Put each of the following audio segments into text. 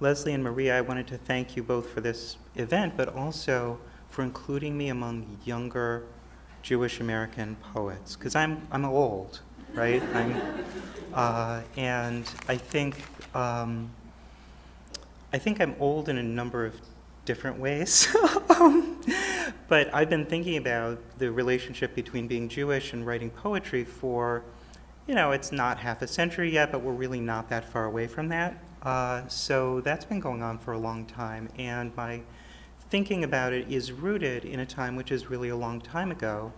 Leslie and Maria, I wanted to thank you both for this event, but also for including me among younger Jewish American poets, because I'm old, right? And I think I'm old in a number of different ways. But I've been thinking about the relationship between being Jewish and writing poetry for, it's not half a century yet, but we're really not that far away from that. So that's been going on for a long time, and my thinking about it is rooted in a time which is really a long time ago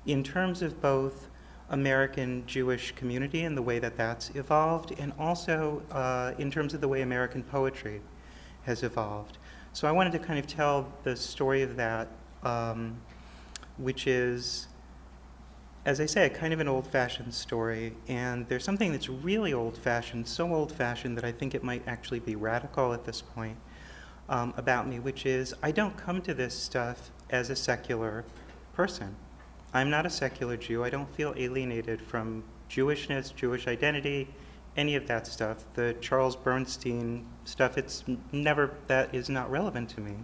in terms of both American Jewish community and the way that that's evolved, and also in terms of the way American poetry has evolved. So I wanted to kind of tell the story of that, which is, as I say, kind of an old-fashioned story. And there's something that's really old-fashioned, so old-fashioned that I think it might actually be radical at this point, about me, which is I don't come to this stuff as a secular person. I'm not a secular Jew. I don't feel alienated from Jewishness, Jewish identity, any of that stuff. The Charles Bernstein stuff, that is not relevant to me.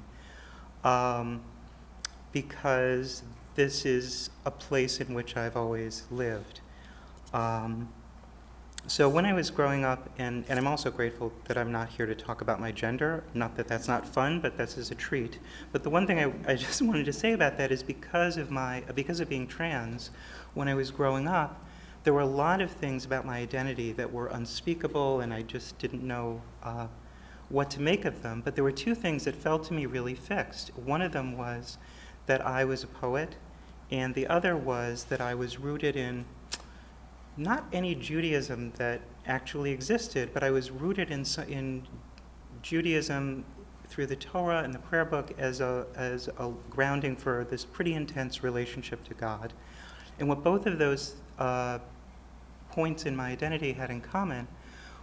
Because this is a place in which I've always lived. So when I was growing up, and I'm also grateful that I'm not here to talk about my gender, not that that's not fun, but this is a treat. But the one thing I just wanted to say about that is because of being trans, when I was growing up, there were a lot of things about my identity that were unspeakable, and I just didn't know what to make of them. But there were two things that felt to me really fixed. One of them was that I was a poet, and the other was that I was rooted in not any Judaism that actually existed, but I was rooted in Judaism through the Torah and the prayer book as a grounding for this pretty intense relationship to God. And what both of those points in my identity had in common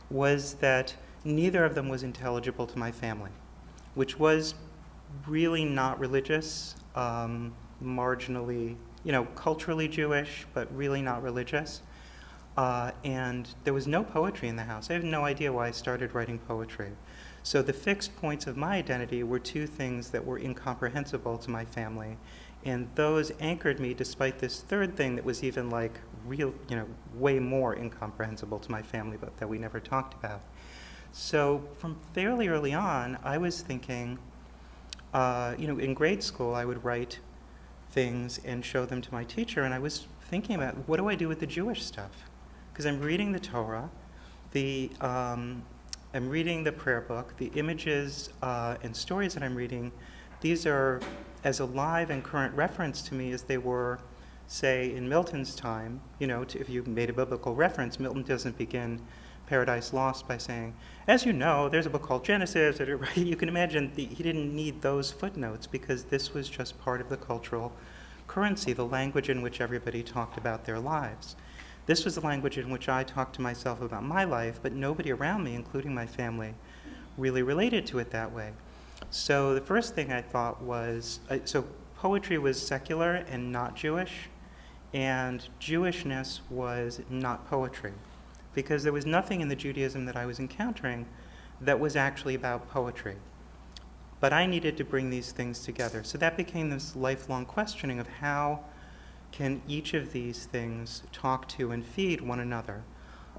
was that neither of them was intelligible to my family, which was really not religious, marginally, culturally Jewish, but really not religious. And there was no poetry in the house. I have no idea why I started writing poetry. So the fixed points of my identity were two things that were incomprehensible to my family. And those anchored me despite this third thing that was even like real, way more incomprehensible to my family, but that we never talked about. So from fairly early on, I was thinking, in grade school, I would write things and show them to my teacher, and I was thinking about, what do I do with the Jewish stuff? Because I'm reading the Torah, I'm reading the prayer book, the images and stories that I'm reading, these are as alive and current reference to me as they were, say, in Milton's time. If you made a biblical reference, Milton doesn't begin Paradise Lost by saying, as you know, there's a book called Genesis. You can imagine he didn't need those footnotes because this was just part of the cultural currency, the language in which everybody talked about their lives. This was the language in which I talked to myself about my life, but nobody around me, including my family, really related to it that way. So the first thing I thought was, so poetry was secular and not Jewish, and Jewishness was not poetry, because there was nothing in the Judaism that I was encountering that was actually about poetry. But I needed to bring these things together. So that became this lifelong questioning of how can each of these things talk to and feed one another.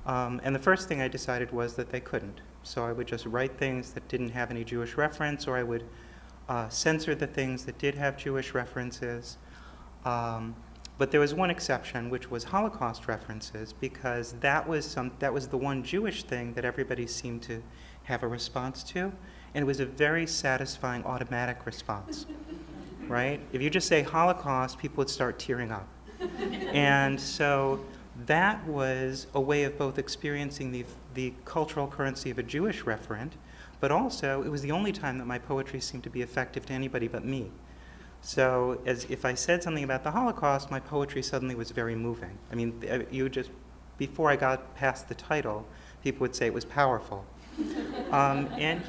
And the first thing I decided was that they couldn't. So I would just write things that didn't have any Jewish reference, or I would censor the things that did have Jewish references. But there was one exception, which was Holocaust references, because that was the one Jewish thing that everybody seemed to have a response to, and it was a very satisfying automatic response, right? If you just say Holocaust, people would start tearing up. And so that was a way of both experiencing the cultural currency of a Jewish referent, but also it was the only time that my poetry seemed to be effective to anybody but me. So if I said something about the Holocaust, my poetry suddenly was very moving. I mean, before I got past the title, people would say it was powerful. And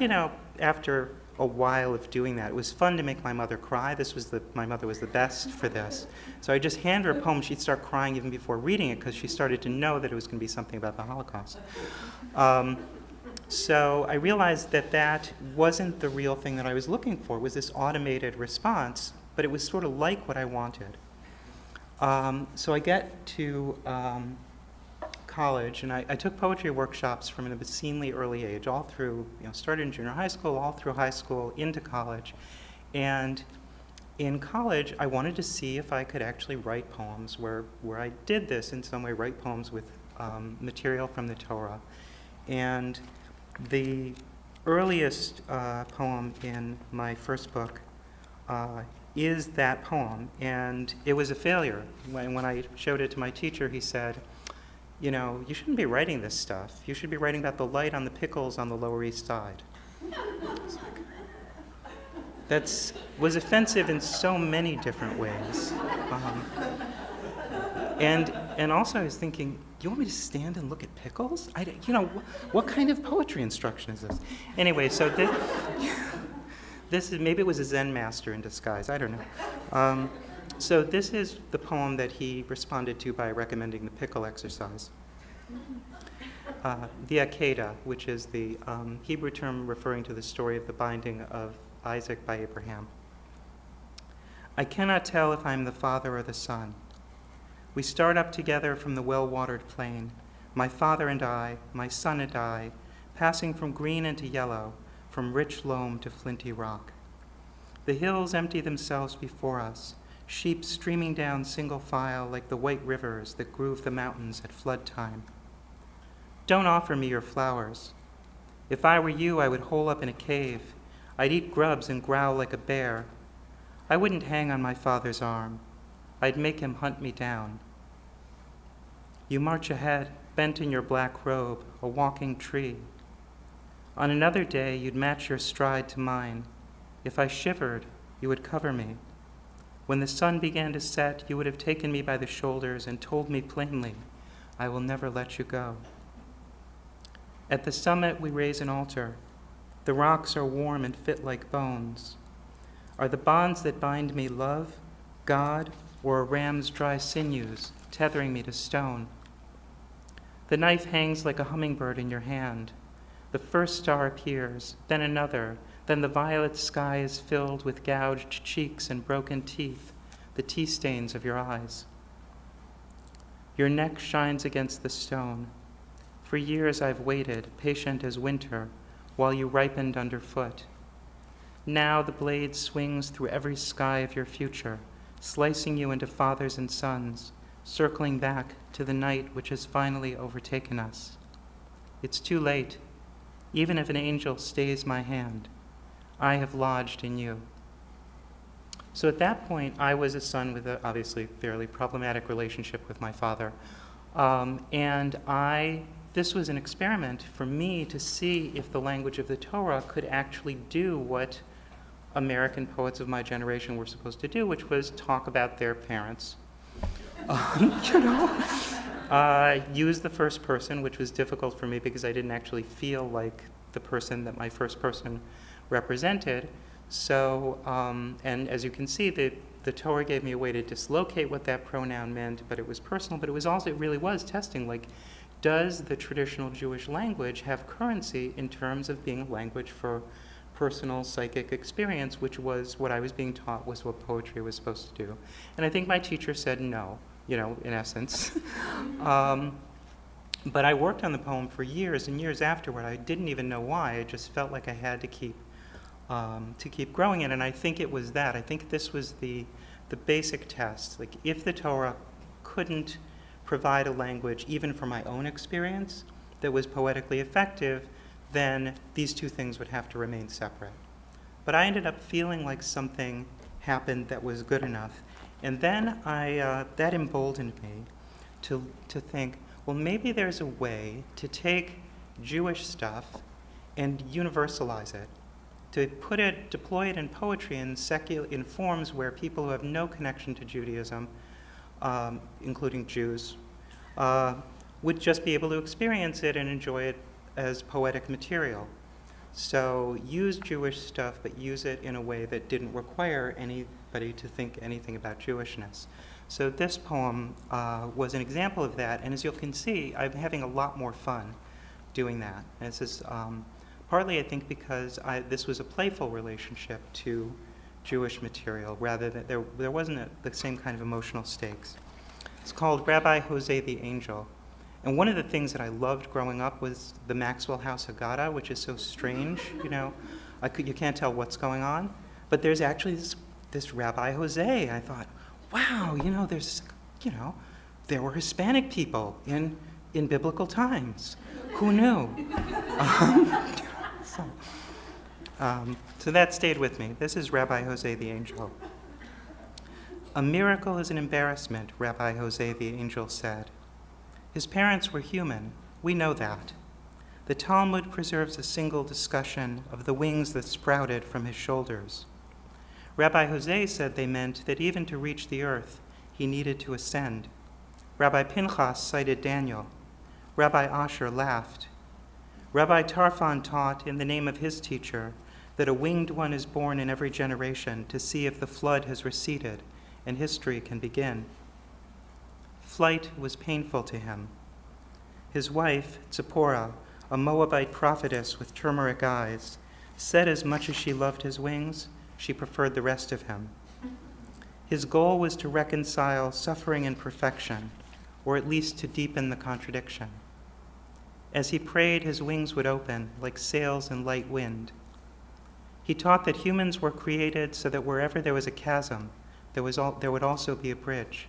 after a while of doing that, it was fun to make my mother cry. My mother was the best for this. So I just hand her a poem, she'd start crying even before reading it because she started to know that it was going to be something about the Holocaust. So I realized that that wasn't the real thing that I was looking for, was this automated response, but it was sort of like what I wanted. So I get to college, and I took poetry workshops from an obscenely early age, all through, started in junior high school, all through high school, into college. And in college, I wanted to see if I could actually write poems where I did this in some way, write poems with material from the Torah. And the earliest poem in my first book is that poem, and it was a failure. When I showed it to my teacher, he said, you shouldn't be writing this stuff. You should be writing about the light on the pickles on the Lower East Side. That was offensive in so many different ways. And also I was thinking, you want me to stand and look at pickles? What kind of poetry instruction is this? Anyway, so this is, maybe it was a Zen master in disguise, I don't know. So this is the poem that he responded to by recommending the pickle exercise. The Akedah, which is the Hebrew term referring to the story of the binding of Isaac by Abraham. I cannot tell if I am the father or the son. We start up together from the well-watered plain, my father and I, my son and I, passing from green into yellow, from rich loam to flinty rock. The hills empty themselves before us, sheep streaming down single file like the white rivers that groove the mountains at flood time. Don't offer me your flowers. If I were you, I would hole up in a cave. I'd eat grubs and growl like a bear. I wouldn't hang on my father's arm. I'd make him hunt me down. You march ahead, bent in your black robe, a walking tree. On another day, you'd match your stride to mine. If I shivered, you would cover me. When the sun began to set, you would have taken me by the shoulders and told me plainly, I will never let you go. At the summit, we raise an altar. The rocks are warm and fit like bones. Are the bonds that bind me love, God, or a ram's dry sinews tethering me to stone? The knife hangs like a hummingbird in your hand. The first star appears, then another, then the violet sky is filled with gouged cheeks and broken teeth, the tea stains of your eyes. Your neck shines against the stone. For years I've waited, patient as winter, while you ripened underfoot. Now the blade swings through every sky of your future, slicing you into fathers and sons, circling back to the night which has finally overtaken us. It's too late. Even if an angel stays my hand, I have lodged in you. So at that point, I was a son with a obviously fairly problematic relationship with my father. This was an experiment for me to see if the language of the Torah could actually do what American poets of my generation were supposed to do, which was talk about their parents. Use the first person, which was difficult for me because I didn't actually feel like the person that my first person represented. So, and as you can see, the Torah gave me a way to dislocate what that pronoun meant, but it was personal, but it was also, it really was testing, like, does the traditional Jewish language have currency in terms of being a language for personal psychic experience, which was what I was being taught was what poetry was supposed to do. And I think my teacher said no, in essence. But I worked on the poem for years and years afterward. I didn't even know why. I just felt like I had to keep growing it. And I think it was that. I think this was the basic test. Like, if the Torah couldn't provide a language, even for my own experience, that was poetically effective, then these two things would have to remain separate. But I ended up feeling like something happened that was good enough. And then that emboldened me to think, well, maybe there's a way to take Jewish stuff and universalize it, to deploy it in poetry in forms where people who have no connection to Judaism, including Jews, would just be able to experience it and enjoy it as poetic material. So use Jewish stuff, but use it in a way that didn't require anybody to think anything about Jewishness. So this poem was an example of that, and as you can see, I'm having a lot more fun doing that. And this is partly, I think, because this was a playful relationship to Jewish material, rather than there wasn't the same kind of emotional stakes. It's called Rabbi Jose the Angel. And one of the things that I loved growing up was the Maxwell House Haggadah, which is so strange, you can't tell what's going on. But there's actually this Rabbi Jose. I thought, wow, there were Hispanic people in biblical times. Who knew? So that stayed with me. This is Rabbi Jose the Angel. A miracle is an embarrassment, Rabbi Jose the Angel said. His parents were human. We know that. The Talmud preserves a single discussion of the wings that sprouted from his shoulders. Rabbi Jose said they meant that even to reach the earth, he needed to ascend. Rabbi Pinchas cited Daniel. Rabbi Asher laughed. Rabbi Tarfon taught, in the name of his teacher, that a winged one is born in every generation to see if the flood has receded and history can begin. Flight was painful to him. His wife, Zipporah, a Moabite prophetess with turmeric eyes, said as much as she loved his wings, she preferred the rest of him. His goal was to reconcile suffering and perfection, or at least to deepen the contradiction. As he prayed, his wings would open like sails in light wind. He taught that humans were created so that wherever there was a chasm, there would also be a bridge.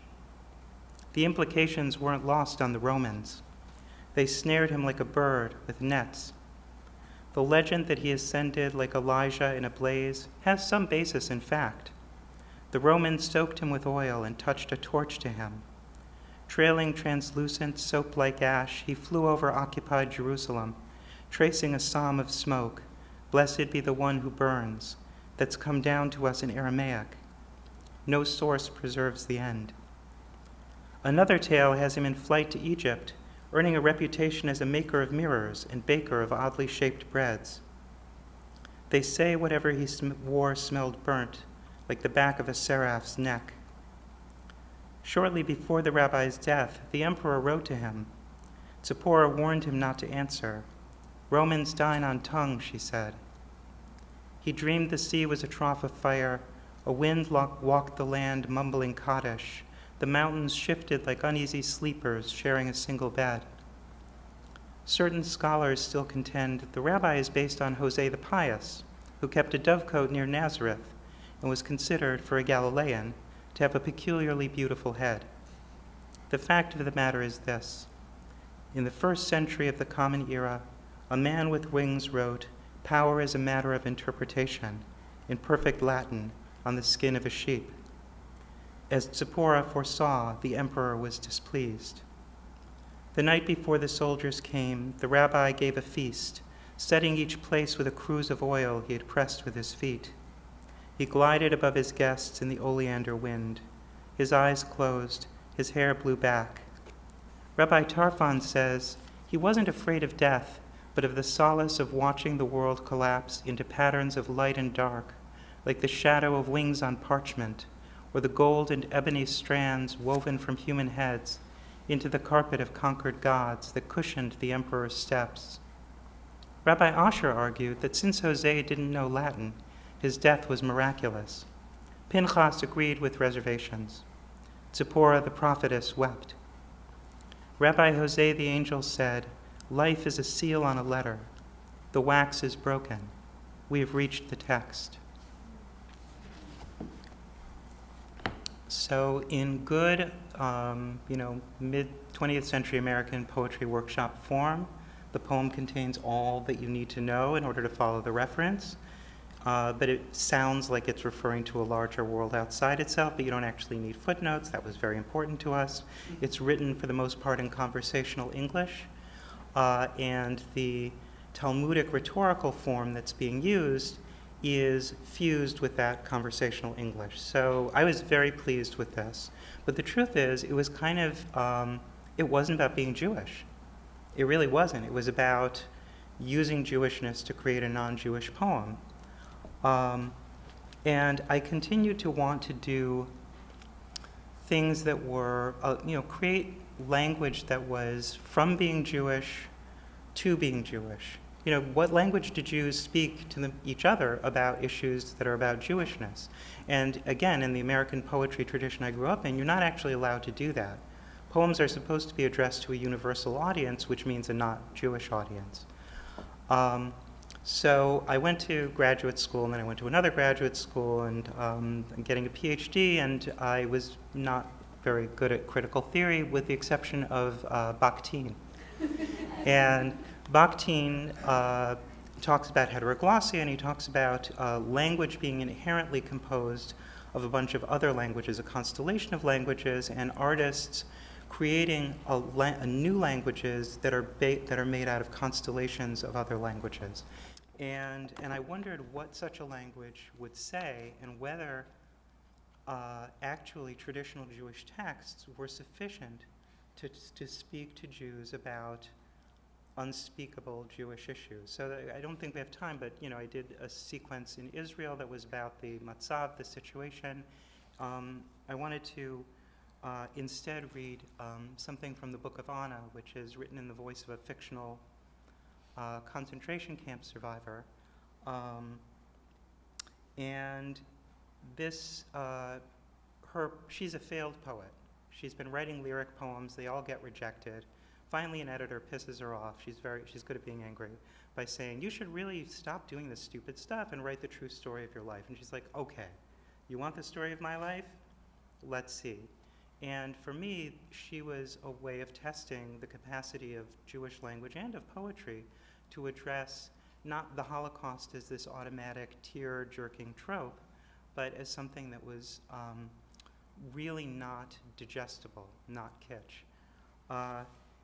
The implications weren't lost on the Romans. They snared him like a bird with nets. The legend that he ascended like Elijah in a blaze has some basis in fact. The Romans soaked him with oil and touched a torch to him. Trailing translucent, soap-like ash, he flew over occupied Jerusalem, tracing a psalm of smoke, "Blessed be the one who burns," that's come down to us in Aramaic. No source preserves the end. Another tale has him in flight to Egypt, earning a reputation as a maker of mirrors and baker of oddly shaped breads. They say whatever he wore smelled burnt, like the back of a seraph's neck. Shortly before the rabbi's death, the emperor wrote to him. Zipporah warned him not to answer. Romans dine on tongue, she said. He dreamed the sea was a trough of fire, a wind walked the land mumbling Kaddish, the mountains shifted like uneasy sleepers sharing a single bed. Certain scholars still contend the rabbi is based on Jose the Pious, who kept a dovecote near Nazareth and was considered, for a Galilean, to have a peculiarly beautiful head. The fact of the matter is this. In the 1st century of the Common Era, a man with wings wrote, "Power is a matter of interpretation," in perfect Latin, on the skin of a sheep. As Zipporah foresaw, the emperor was displeased. The night before the soldiers came, the rabbi gave a feast, setting each place with a cruse of oil he had pressed with his feet. He glided above his guests in the oleander wind. His eyes closed, his hair blew back. Rabbi Tarfon says he wasn't afraid of death, but of the solace of watching the world collapse into patterns of light and dark, like the shadow of wings on parchment, or the gold and ebony strands woven from human heads into the carpet of conquered gods that cushioned the emperor's steps. Rabbi Asher argued that since Jose didn't know Latin, his death was miraculous. Pinchas agreed with reservations. Zipporah the prophetess wept. Rabbi Jose the Angel said, "Life is a seal on a letter. The wax is broken. We have reached the text." So in good, mid-20th century American poetry workshop form, the poem contains all that you need to know in order to follow the reference. But it sounds like it's referring to a larger world outside itself, but you don't actually need footnotes. That was very important to us. It's written for the most part in conversational English, and the Talmudic rhetorical form that's being used is fused with that conversational English. So I was very pleased with this. But the truth is, it was kind of, it wasn't about being Jewish. It really wasn't. It was about using Jewishness to create a non-Jewish poem. And I continued to want to do things that were, create language that was from being Jewish to being Jewish. What language do Jews speak to each other about issues that are about Jewishness? And again, in the American poetry tradition I grew up in, you're not actually allowed to do that. Poems are supposed to be addressed to a universal audience, which means a not Jewish audience. So I went to graduate school, and then I went to another graduate school, and getting a PhD, and I was not very good at critical theory, with the exception of Bakhtin. And Bakhtin talks about heteroglossia, and he talks about language being inherently composed of a bunch of other languages, a constellation of languages, and artists creating new languages that are made out of constellations of other languages. And I wondered what such a language would say, and whether actually traditional Jewish texts were sufficient to speak to Jews about unspeakable Jewish issues. So I don't think we have time, but I did a sequence in Israel that was about the matzav, the situation. I wanted to instead read something from the Book of Anna, which is written in the voice of a fictional concentration camp survivor. And this, she's a failed poet. She's been writing lyric poems. They all get rejected. Finally, an editor pisses her off. She's good at being angry, by saying, "You should really stop doing this stupid stuff and write the true story of your life." And she's like, "Okay, you want the story of my life? Let's see." And for me, she was a way of testing the capacity of Jewish language and of poetry to address not the Holocaust as this automatic tear-jerking trope, but as something that was really not digestible, not kitsch.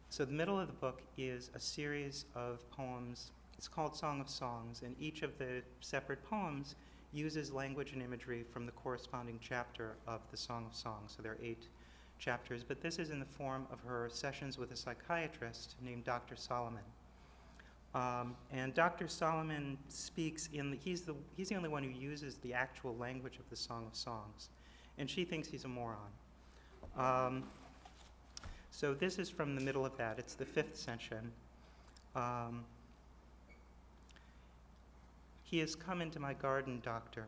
So the middle of the book is a series of poems. It's called Song of Songs, and each of the separate poems uses language and imagery from the corresponding chapter of the Song of Songs. So there are 8 chapters, but this is in the form of her sessions with a psychiatrist named Dr. Solomon. And Dr. Solomon speaks he's the only one who uses the actual language of the Song of Songs, and she thinks he's a moron. So this is from the middle of that. It's the 5th section. He has come into my garden, doctor.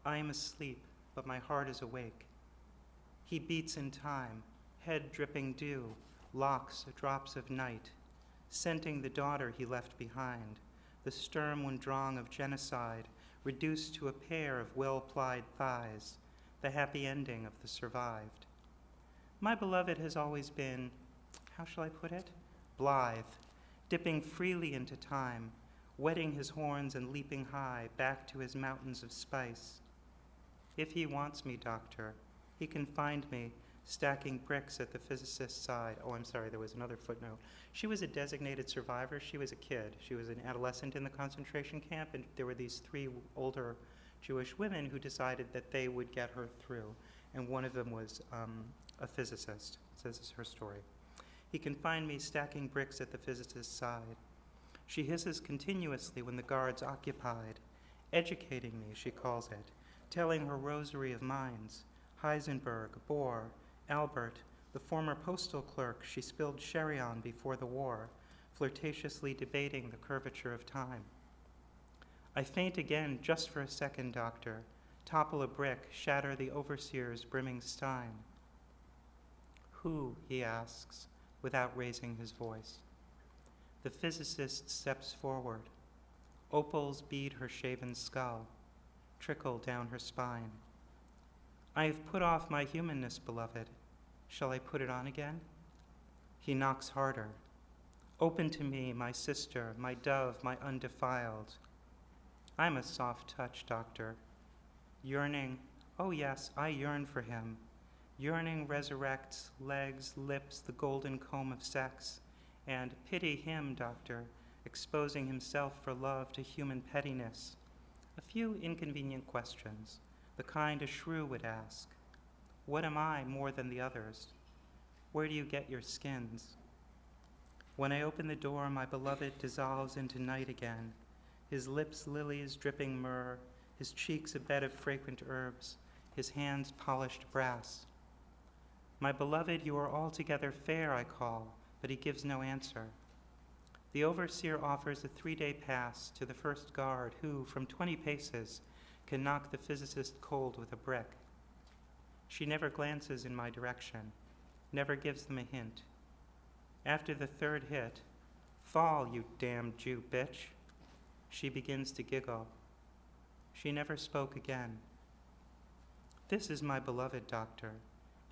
I am asleep, but my heart is awake. He beats in time, head dripping dew, locks drops of night, scenting the daughter he left behind, the sturm und drang of genocide, reduced to a pair of well-plied thighs, the happy ending of the survived. My beloved has always been, how shall I put it? Blithe, dipping freely into time, wetting his horns and leaping high back to his mountains of spice. If he wants me, doctor, he can find me stacking bricks at the physicist's side. Oh, I'm sorry, there was another footnote. She was a designated survivor. She was a kid. She was an adolescent in the concentration camp, and there were these 3 older Jewish women who decided that they would get her through, and one of them was a physicist. So this is her story. He can find me stacking bricks at the physicist's side. She hisses continuously when the guard's occupied, educating me, she calls it, telling her rosary of minds, Heisenberg, Bohr, Albert, the former postal clerk she spilled sherry on before the war, flirtatiously debating the curvature of time. I faint again just for a second, doctor, topple a brick, shatter the overseer's brimming stein. Who, he asks, without raising his voice. The physicist steps forward. Opals bead her shaven skull, trickle down her spine. I have put off my humanness, beloved. Shall I put it on again? He knocks harder. Open to me, my sister, my dove, my undefiled. I'm a soft touch, doctor. Yearning, oh yes, I yearn for him. Yearning resurrects legs, lips, the golden comb of sex. And pity him, doctor, exposing himself for love to human pettiness. A few inconvenient questions, the kind a shrew would ask. What am I more than the others? Where do you get your skins? When I open the door, my beloved dissolves into night again, his lips lilies dripping myrrh, his cheeks a bed of fragrant herbs, his hands polished brass. My beloved, you are altogether fair, I call, but he gives no answer. The overseer offers a 3-day pass to the first guard who, from 20 paces, can knock the physicist cold with a brick. She never glances in my direction, never gives them a hint. After the 3rd hit, "Fall, you damn Jew bitch," she begins to giggle. She never spoke again. This is my beloved doctor.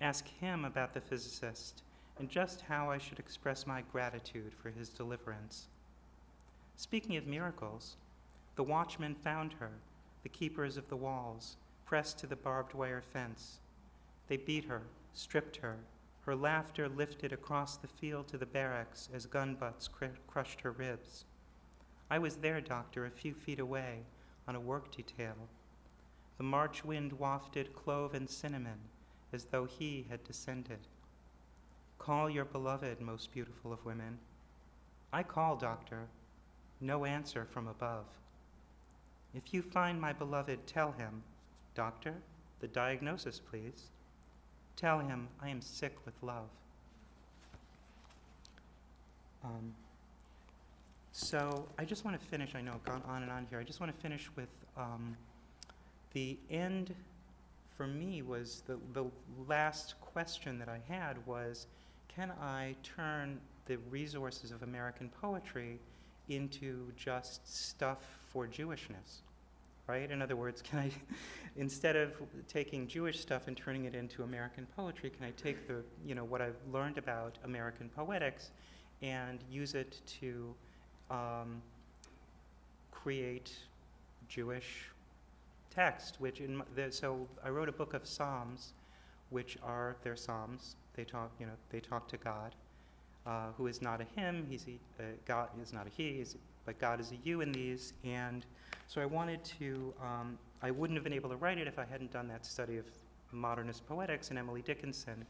Ask him about the physicist and just how I should express my gratitude for his deliverance. Speaking of miracles, the watchmen found her, the keepers of the walls, pressed to the barbed wire fence. They beat her, stripped her. Her laughter lifted across the field to the barracks as gun butts crushed her ribs. I was there, doctor, a few feet away, on a work detail. The March wind wafted clove and cinnamon as though he had descended. Call your beloved, most beautiful of women. I call, doctor. No answer from above. If you find my beloved, tell him, doctor, the diagnosis, please. Tell him I am sick with love. So I just want to finish, I know I've gone on and on here, I just want to finish with the end for me was the last question that I had was, can I turn the resources of American poetry into just stuff for Jewishness, right? In other words, can I, instead of taking Jewish stuff and turning it into American poetry, can I take the, what I've learned about American poetics and use it to create Jewish text, so I wrote a book of Psalms, which are their Psalms. They talk to God, who is not a him. God is not a he, but God is a you in these. And so I wanted to. I wouldn't have been able to write it if I hadn't done that study of modernist poetics and Emily Dickinson.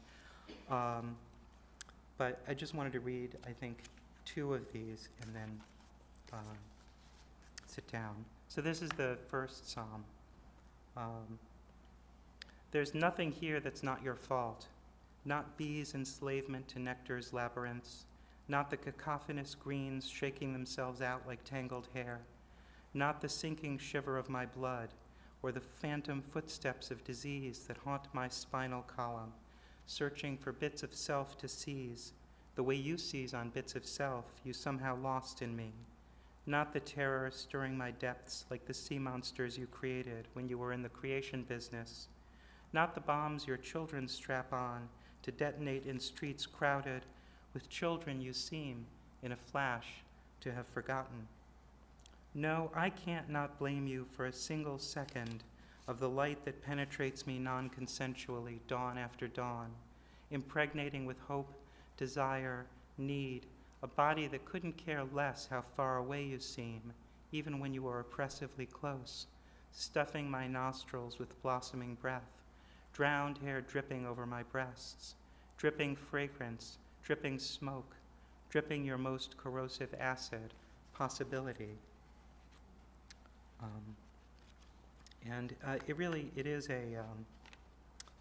But I just wanted to read, I think, 2 of these and then sit down. So this is the first Psalm. There's nothing here that's not your fault, not bees' enslavement to nectar's labyrinths, not the cacophonous greens shaking themselves out like tangled hair, not the sinking shiver of my blood, or the phantom footsteps of disease that haunt my spinal column, searching for bits of self to seize, the way you seize on bits of self you somehow lost in me, not the terror stirring my depths like the sea monsters you created when you were in the creation business, not the bombs your children strap on to detonate in streets crowded with children you seem, in a flash, to have forgotten. No, I can't not blame you for a single second of the light that penetrates me non-consensually dawn after dawn, impregnating with hope, desire, need, a body that couldn't care less how far away you seem, even when you are oppressively close, stuffing my nostrils with blossoming breath, drowned hair dripping over my breasts, dripping fragrance, dripping smoke, dripping your most corrosive acid, possibility.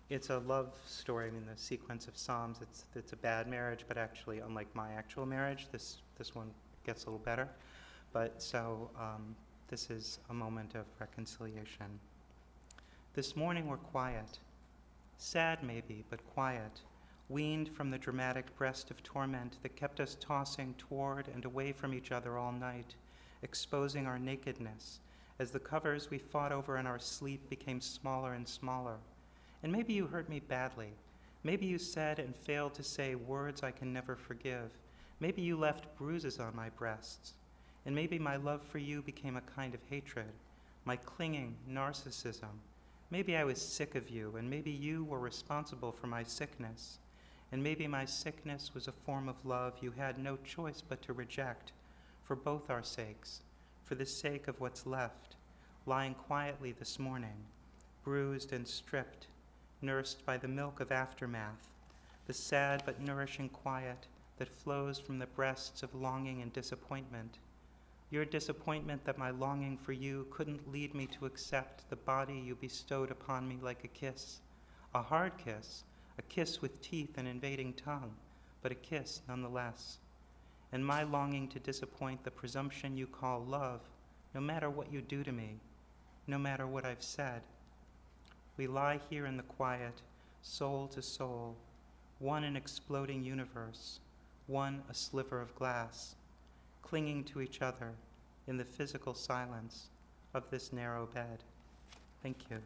It's a love story. I mean, the sequence of Psalms, it's a bad marriage, but actually, unlike my actual marriage, this one gets a little better. But so this is a moment of reconciliation. This morning we're quiet, sad maybe, but quiet, weaned from the dramatic breast of torment that kept us tossing toward and away from each other all night, exposing our nakedness, as the covers we fought over in our sleep became smaller and smaller. And maybe you hurt me badly. Maybe you said and failed to say words I can never forgive. Maybe you left bruises on my breasts. And maybe my love for you became a kind of hatred, my clinging narcissism. Maybe I was sick of you, and maybe you were responsible for my sickness. And maybe my sickness was a form of love you had no choice but to reject, for both our sakes, for the sake of what's left, lying quietly this morning, bruised and stripped, nursed by the milk of aftermath, the sad but nourishing quiet that flows from the breasts of longing and disappointment. Your disappointment that my longing for you couldn't lead me to accept the body you bestowed upon me like a kiss, a hard kiss, a kiss with teeth and invading tongue, but a kiss nonetheless. and my longing to disappoint the presumption you call love, no matter what you do to me, no matter what I've said. We lie here in the quiet, soul to soul, one an exploding universe, one a sliver of glass, clinging to each other in the physical silence of this narrow bed. Thank you.